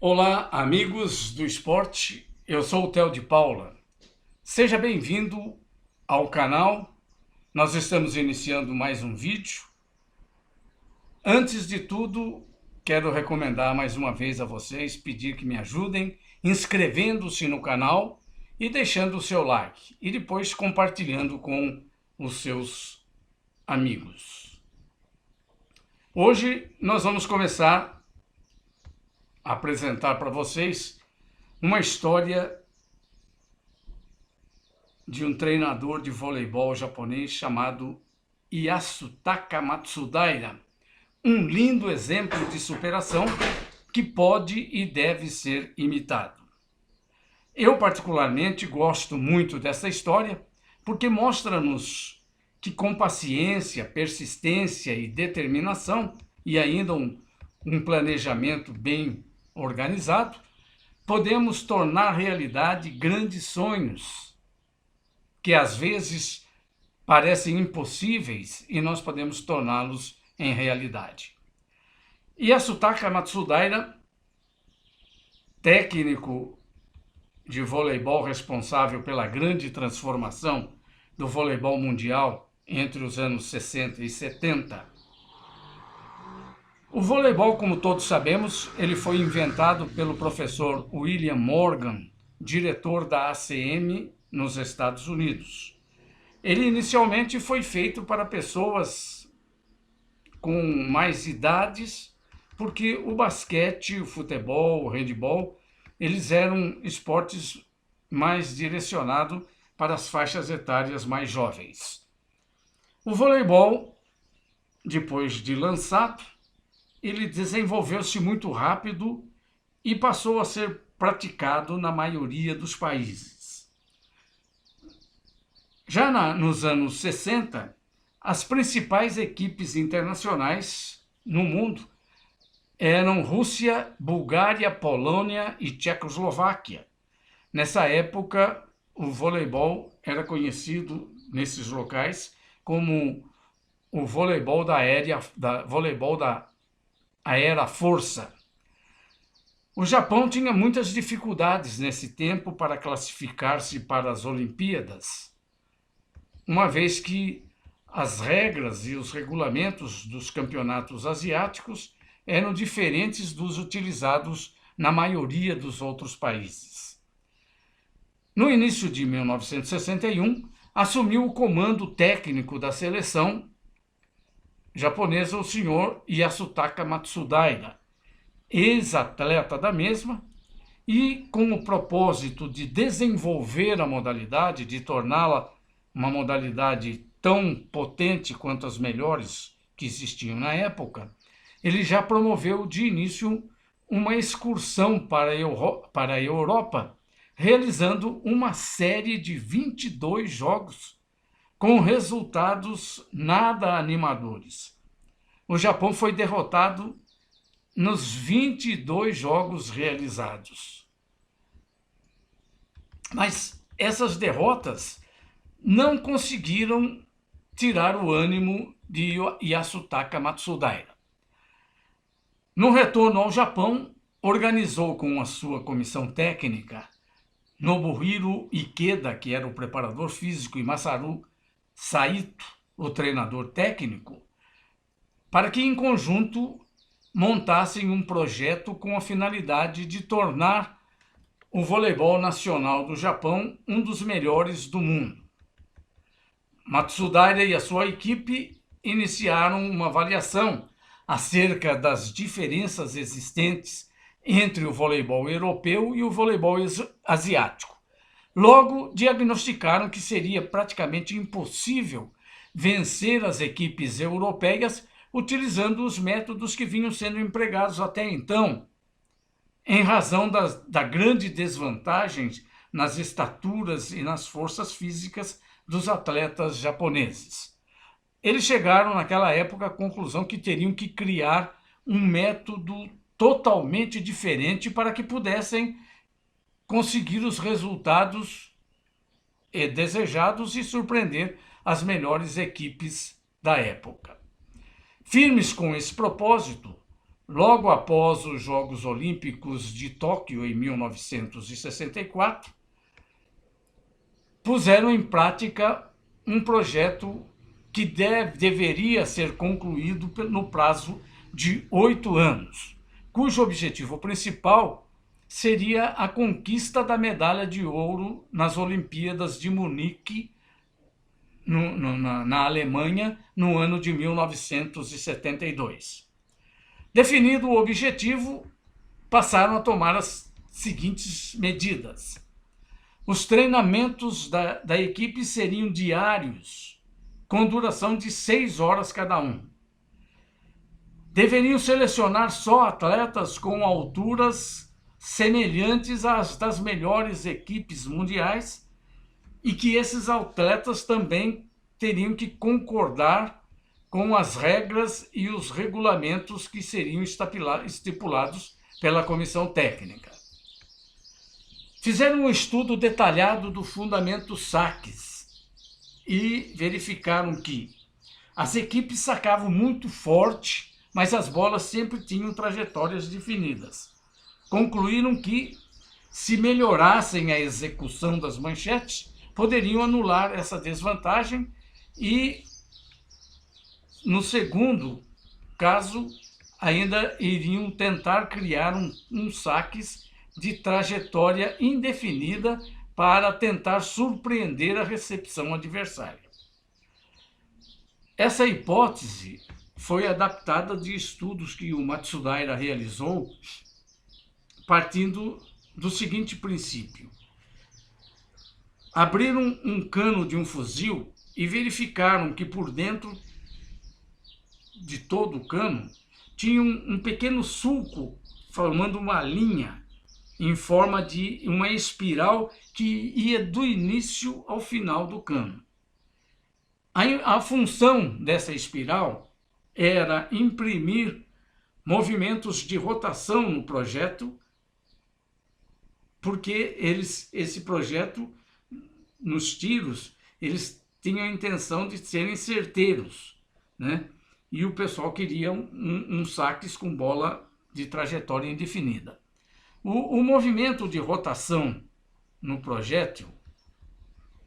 Olá, amigos do esporte, eu sou o Theo de Paula. Seja bem-vindo ao canal. Nós estamos iniciando mais um vídeo. Antes de tudo, quero recomendar mais uma vez a vocês, pedir que me ajudem inscrevendo-se no canal e deixando o seu like e depois compartilhando com os seus amigos. Hoje nós vamos começar a apresentar para vocês uma história de um treinador de voleibol japonês chamado Yasutaka Matsudaira. Um lindo exemplo de superação que pode e deve ser imitado. Eu particularmente gosto muito dessa história porque mostra-nos que com paciência, persistência e determinação e ainda um planejamento bem organizado, podemos tornar realidade grandes sonhos que às vezes parecem impossíveis e nós podemos torná-los em realidade. Yasutaka Matsudaira, técnico de voleibol responsável pela grande transformação do voleibol mundial entre os anos 60 e 70. O voleibol, como todos sabemos, ele foi inventado pelo professor William Morgan, diretor da ACM nos Estados Unidos. Ele inicialmente foi feito para pessoas com mais idades, porque o basquete, o futebol, o handebol, eles eram esportes mais direcionados para as faixas etárias mais jovens. O voleibol, depois de lançado, ele desenvolveu-se muito rápido e passou a ser praticado na maioria dos países. Já nos anos 60, as principais equipes internacionais no mundo eram Rússia, Bulgária, Polônia e Tchecoslováquia. Nessa época, o voleibol era conhecido nesses locais como o voleibol da aérea força. O Japão tinha muitas dificuldades nesse tempo para classificar-se para as Olimpíadas, uma vez que as regras e os regulamentos dos campeonatos asiáticos eram diferentes dos utilizados na maioria dos outros países. No início de 1961, assumiu o comando técnico da seleção japonesa o senhor Yasutaka Matsudaira, ex-atleta da mesma, e com o propósito de desenvolver a modalidade, de torná-la uma modalidade tão potente quanto as melhores que existiam na época, ele já promoveu de início uma excursão para a Europa, realizando uma série de 22 jogos com resultados nada animadores. O Japão foi derrotado nos 22 jogos realizados. Mas essas derrotas não conseguiram tirar o ânimo de Yasutaka Matsudaira. No retorno ao Japão, organizou com a sua comissão técnica Nobuhiro Ikeda, que era o preparador físico, e Masaru Saito, o treinador técnico, para que em conjunto montassem um projeto com a finalidade de tornar o voleibol nacional do Japão um dos melhores do mundo. Matsudaira e a sua equipe iniciaram uma avaliação acerca das diferenças existentes entre o voleibol europeu e o voleibol asiático. Logo, diagnosticaram que seria praticamente impossível vencer as equipes europeias utilizando os métodos que vinham sendo empregados até então, em razão da grande desvantagem nas estaturas e nas forças físicas dos atletas japoneses. Eles chegaram naquela época à conclusão que teriam que criar um método totalmente diferente para que pudessem conseguir os resultados desejados e surpreender as melhores equipes da época. Firmes com esse propósito, logo após os Jogos Olímpicos de Tóquio, em 1964, puseram em prática um projeto que deveria ser concluído no prazo de 8 anos, cujo objetivo principal seria a conquista da medalha de ouro nas Olimpíadas de Munique, na Alemanha, no ano de 1972. Definido o objetivo, passaram a tomar as seguintes medidas. Os treinamentos da equipe seriam diários, com duração de 6 horas cada um. Deveriam selecionar só atletas com alturas semelhantes às das melhores equipes mundiais e que esses atletas também teriam que concordar com as regras e os regulamentos que seriam estipulados pela comissão técnica. Fizeram um estudo detalhado do fundamento saques e verificaram que as equipes sacavam muito forte, mas as bolas sempre tinham trajetórias definidas. Concluíram que, se melhorassem a execução das manchetes, poderiam anular essa desvantagem e, no segundo caso, ainda iriam tentar criar saques de trajetória indefinida para tentar surpreender a recepção adversária. Essa hipótese foi adaptada de estudos que o Matsudaira realizou partindo do seguinte princípio. Abriram um cano de um fuzil e verificaram que por dentro de todo o cano tinha um pequeno sulco formando uma linha em forma de uma espiral que ia do início ao final do cano. A função dessa espiral era imprimir movimentos de rotação no projeto, porque esse projeto, nos tiros, eles tinham a intenção de serem certeiros, né? E o pessoal queria saques com bola de trajetória indefinida. O movimento de rotação no projétil,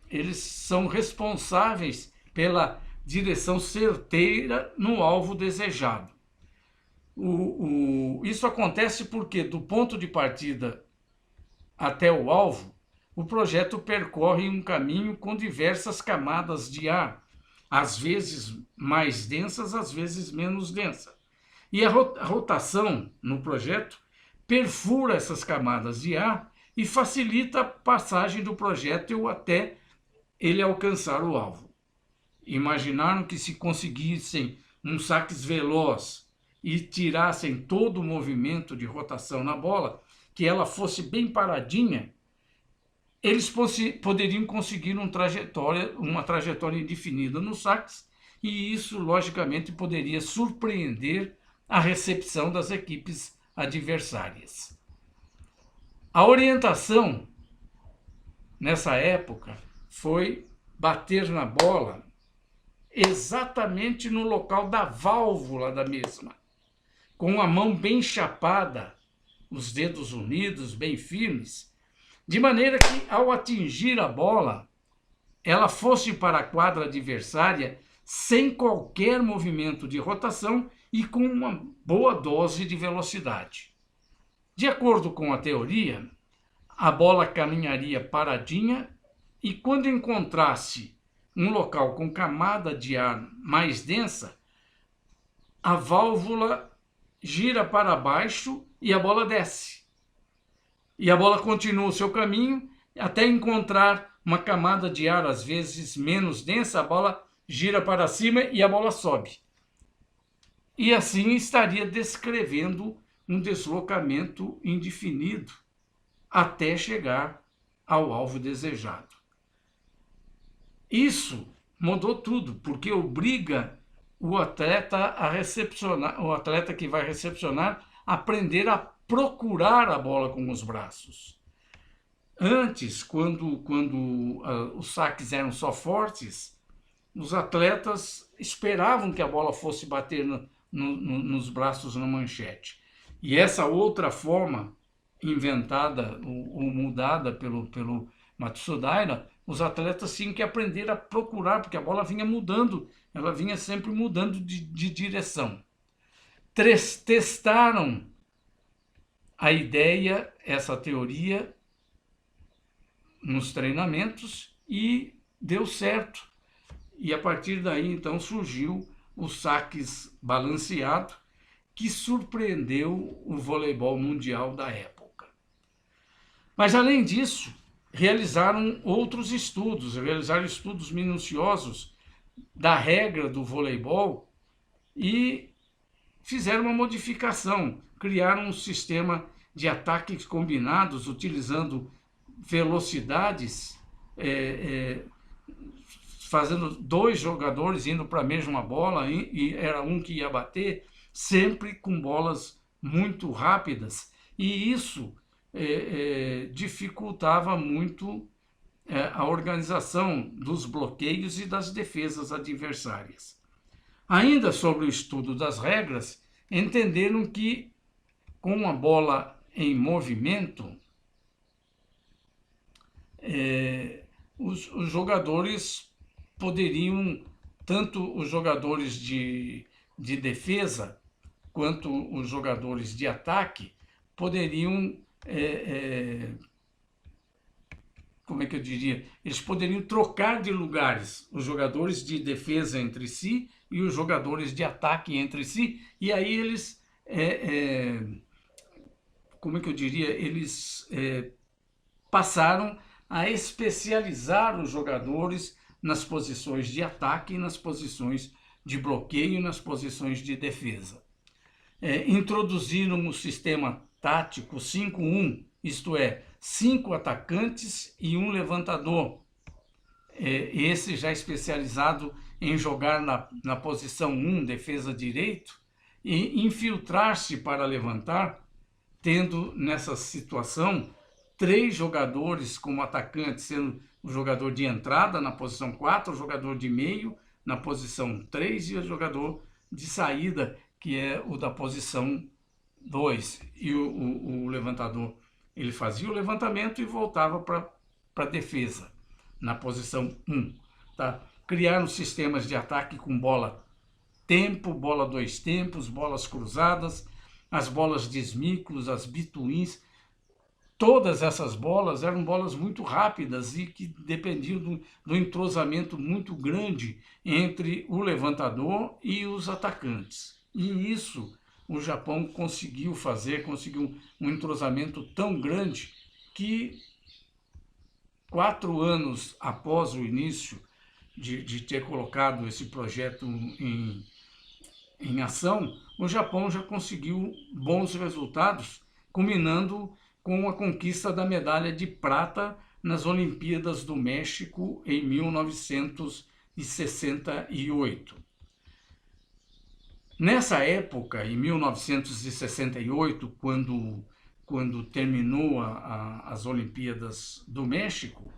eles são responsáveis pela direção certeira no alvo desejado. Isso acontece porque, do ponto de partida até o alvo, o projeto percorre um caminho com diversas camadas de ar, às vezes mais densas, às vezes menos densa. E a rotação no projeto perfura essas camadas de ar e facilita a passagem do projétil até ele alcançar o alvo. Imaginaram que, se conseguissem saques veloz e tirassem todo o movimento de rotação na bola, que ela fosse bem paradinha, eles poderiam conseguir uma trajetória indefinida nos saques, e isso, logicamente, poderia surpreender a recepção das equipes adversárias. A orientação, nessa época, foi bater na bola exatamente no local da válvula da mesma, com a mão bem chapada, os dedos unidos, bem firmes, de maneira que, ao atingir a bola, ela fosse para a quadra adversária sem qualquer movimento de rotação e com uma boa dose de velocidade. De acordo com a teoria, a bola caminharia paradinha e, quando encontrasse um local com camada de ar mais densa, a válvula gira para baixo e a bola desce. E a bola continua o seu caminho até encontrar uma camada de ar, às vezes menos densa, a bola gira para cima e a bola sobe. E assim estaria descrevendo um deslocamento indefinido até chegar ao alvo desejado. Isso mudou tudo, porque obriga o atleta que vai recepcionar, a aprender a procurar a bola com os braços. Antes, quando os saques eram só fortes, os atletas esperavam que a bola fosse bater nos braços na manchete. E essa outra forma inventada ou mudada pelo Matsudaira, os atletas tinham que aprender a procurar, porque a bola vinha mudando, ela vinha sempre mudando de direção. Testaram a ideia, essa teoria, nos treinamentos e deu certo. E a partir daí, então, surgiu o saques balanceado, que surpreendeu o voleibol mundial da época. Mas, além disso, realizaram outros estudos, realizaram estudos minuciosos da regra do voleibol e fizeram uma modificação, criaram um sistema de ataques combinados, utilizando velocidades, fazendo 2 jogadores indo para a mesma bola, e era um que ia bater, sempre com bolas muito rápidas. E isso dificultava muito a organização dos bloqueios e das defesas adversárias. Ainda sobre o estudo das regras, entenderam que com a bola em movimento, os jogadores poderiam, tanto os jogadores de defesa quanto os jogadores de ataque, poderiam, como é que eu diria? Eles poderiam trocar de lugares, os jogadores de defesa entre si e os jogadores de ataque entre si, e aí eles, como é que eu diria? Eles passaram a especializar os jogadores nas posições de ataque, nas posições de bloqueio, nas posições de defesa. Introduziram o sistema tático 5-1, isto é, 5 atacantes e 1 levantador. Esse já especializado em jogar na posição 1, defesa direito, e infiltrar-se para levantar, tendo nessa situação 3 jogadores como atacantes, sendo o jogador de entrada na posição 4, o jogador de meio na posição 3 e o jogador de saída, que é o da posição 2. E o levantador, ele fazia o levantamento e voltava para a defesa, na posição 1. Tá? Criaram sistemas de ataque com bola tempo, bola 2 tempos, bolas cruzadas, as bolas de esmículos, as bituins. Todas essas bolas eram bolas muito rápidas e que dependiam do entrosamento muito grande entre o levantador e os atacantes. E isso o Japão conseguiu um entrosamento tão grande que 4 anos após o início de ter colocado esse projeto em ação, o Japão já conseguiu bons resultados, culminando com a conquista da medalha de prata nas Olimpíadas do México em 1968. Nessa época, em 1968, quando terminou as Olimpíadas do México,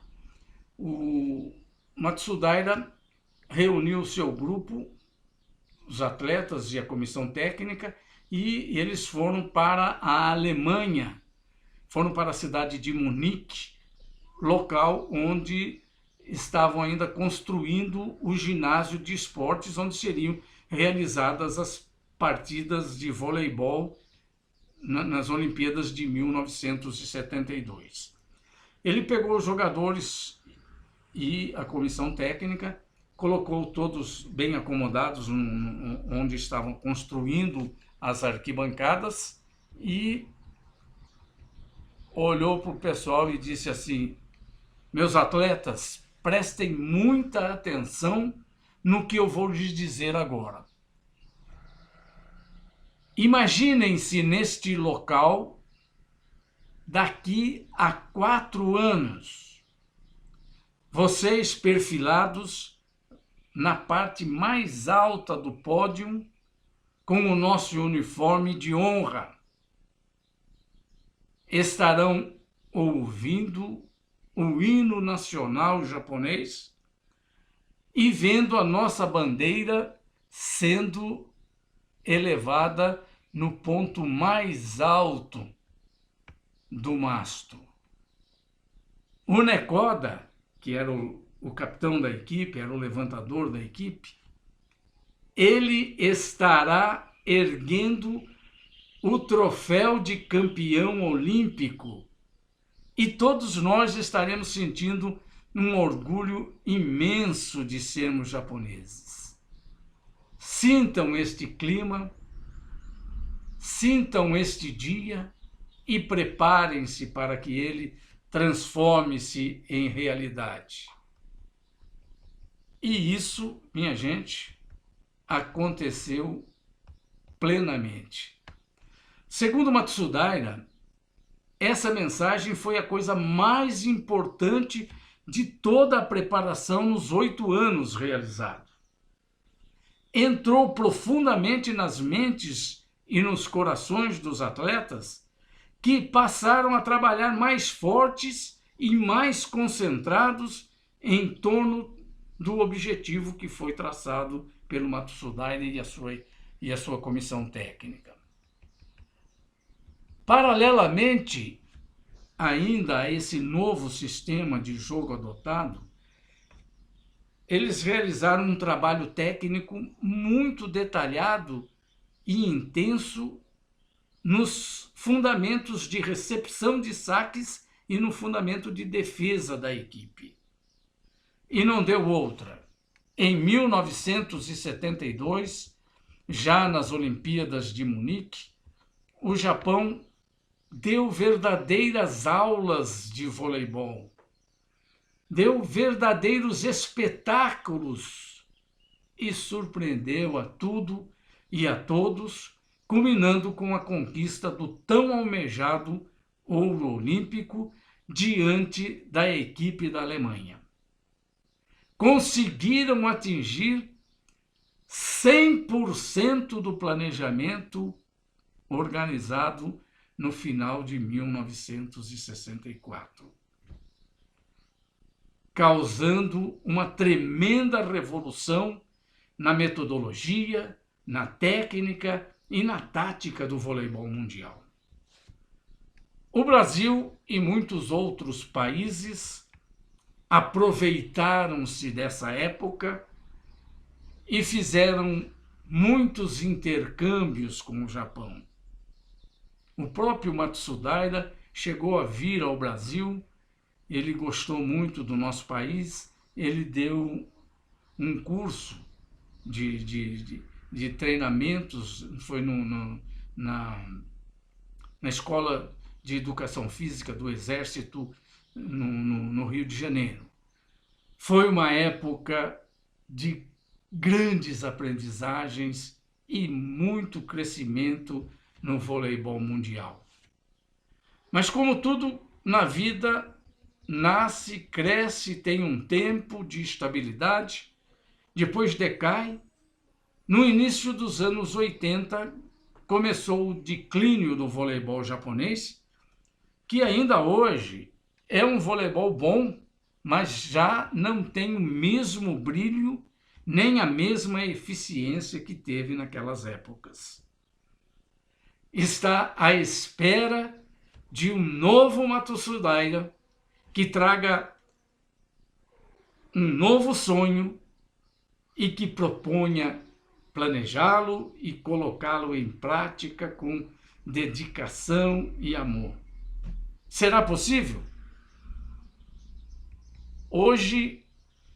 o Matsudaira reuniu seu grupo, os atletas e a comissão técnica, e eles foram para a Alemanha, foram para a cidade de Munique, local onde estavam ainda construindo o ginásio de esportes, onde seriam realizadas as partidas de voleibol nas Olimpíadas de 1972. Ele pegou os jogadores e a comissão técnica, colocou todos bem acomodados onde estavam construindo as arquibancadas e olhou para o pessoal e disse assim: meus atletas, prestem muita atenção no que eu vou lhes dizer agora. Imaginem-se neste local daqui a 4 anos, vocês perfilados na parte mais alta do pódio com o nosso uniforme de honra. Estarão ouvindo o hino nacional japonês e vendo a nossa bandeira sendo elevada no ponto mais alto do mastro. O Nekoda, que era o capitão da equipe, era o levantador da equipe, ele estará erguendo o troféu de campeão olímpico e todos nós estaremos sentindo um orgulho imenso de sermos japoneses. Sintam este clima, sintam este dia e preparem-se para que ele transforme-se em realidade. E isso, minha gente, aconteceu plenamente. Segundo Matsudaira, essa mensagem foi a coisa mais importante de toda a preparação nos 8 anos realizado. Entrou profundamente nas mentes e nos corações dos atletas, que passaram a trabalhar mais fortes e mais concentrados em torno do objetivo que foi traçado pelo Matsudaira e a sua comissão técnica. Paralelamente, ainda a esse novo sistema de jogo adotado, eles realizaram um trabalho técnico muito detalhado e intenso nos fundamentos de recepção de saques e no fundamento de defesa da equipe. E não deu outra. Em 1972, já nas Olimpíadas de Munique, o Japão deu verdadeiras aulas de voleibol, deu verdadeiros espetáculos e surpreendeu a tudo e a todos, culminando com a conquista do tão almejado ouro olímpico diante da equipe da Alemanha. Conseguiram atingir 100% do planejamento organizado no final de 1964, causando uma tremenda revolução na metodologia, na técnica e na tática do voleibol mundial. O Brasil e muitos outros países aproveitaram-se dessa época e fizeram muitos intercâmbios com o Japão. O próprio Matsudaira chegou a vir ao Brasil, ele gostou muito do nosso país, ele deu um curso de treinamentos, foi na Escola de Educação Física do Exército no Rio de Janeiro. Foi uma época de grandes aprendizagens e muito crescimento no voleibol mundial. Mas como tudo na vida, nasce, cresce, tem um tempo de estabilidade, depois decai. No início dos anos 80, começou o declínio do voleibol japonês, que ainda hoje é um voleibol bom, mas já não tem o mesmo brilho nem a mesma eficiência que teve naquelas épocas. Está à espera de um novo Matsudaira que traga um novo sonho e que proponha planejá-lo e colocá-lo em prática com dedicação e amor. Será possível? Hoje,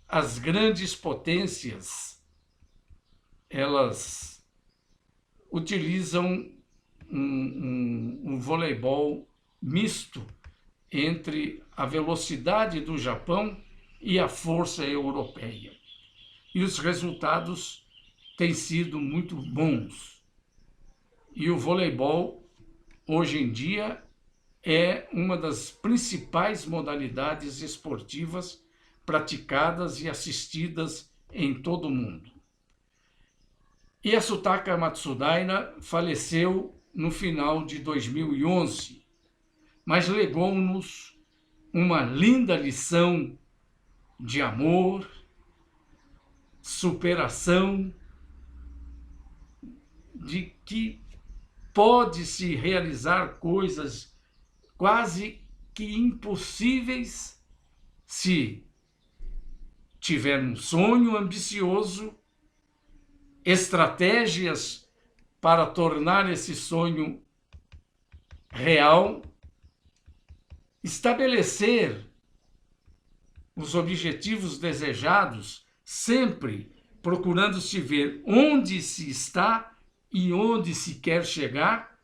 as grandes potências, elas utilizam um voleibol misto entre a velocidade do Japão e a força europeia. E os resultados têm sido muito bons. E o voleibol, hoje em dia, é uma das principais modalidades esportivas praticadas e assistidas em todo o mundo. Yasutaka Matsudaira faleceu no final de 2011, mas legou-nos uma linda lição de amor, superação, de que pode-se realizar coisas quase que impossíveis se tiver um sonho ambicioso, estratégias para tornar esse sonho real, estabelecer os objetivos desejados, sempre procurando se ver onde se está e onde se quer chegar,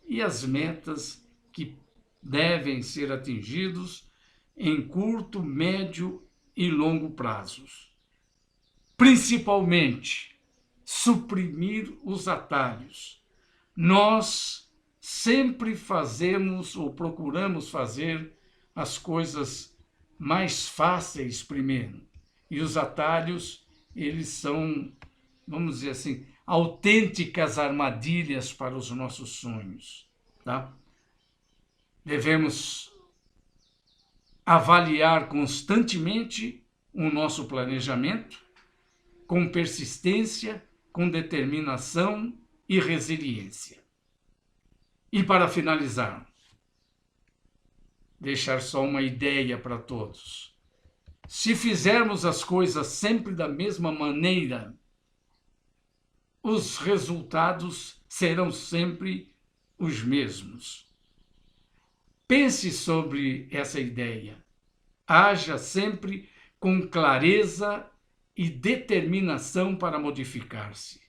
e as metas que devem ser atingidos em curto, médio e longo prazos. Principalmente, suprimir os atalhos. Nós sempre fazemos ou procuramos fazer as coisas mais fáceis primeiro. E os atalhos, eles são, vamos dizer assim, autênticas armadilhas para os nossos sonhos, tá? Devemos avaliar constantemente o nosso planejamento, com persistência, com determinação e resiliência. E para finalizar, deixar só uma ideia para todos. Se fizermos as coisas sempre da mesma maneira, os resultados serão sempre os mesmos. Pense sobre essa ideia. Haja sempre com clareza e determinação para modificar-se.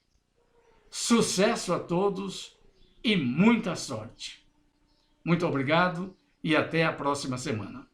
Sucesso a todos e muita sorte. Muito obrigado e até a próxima semana.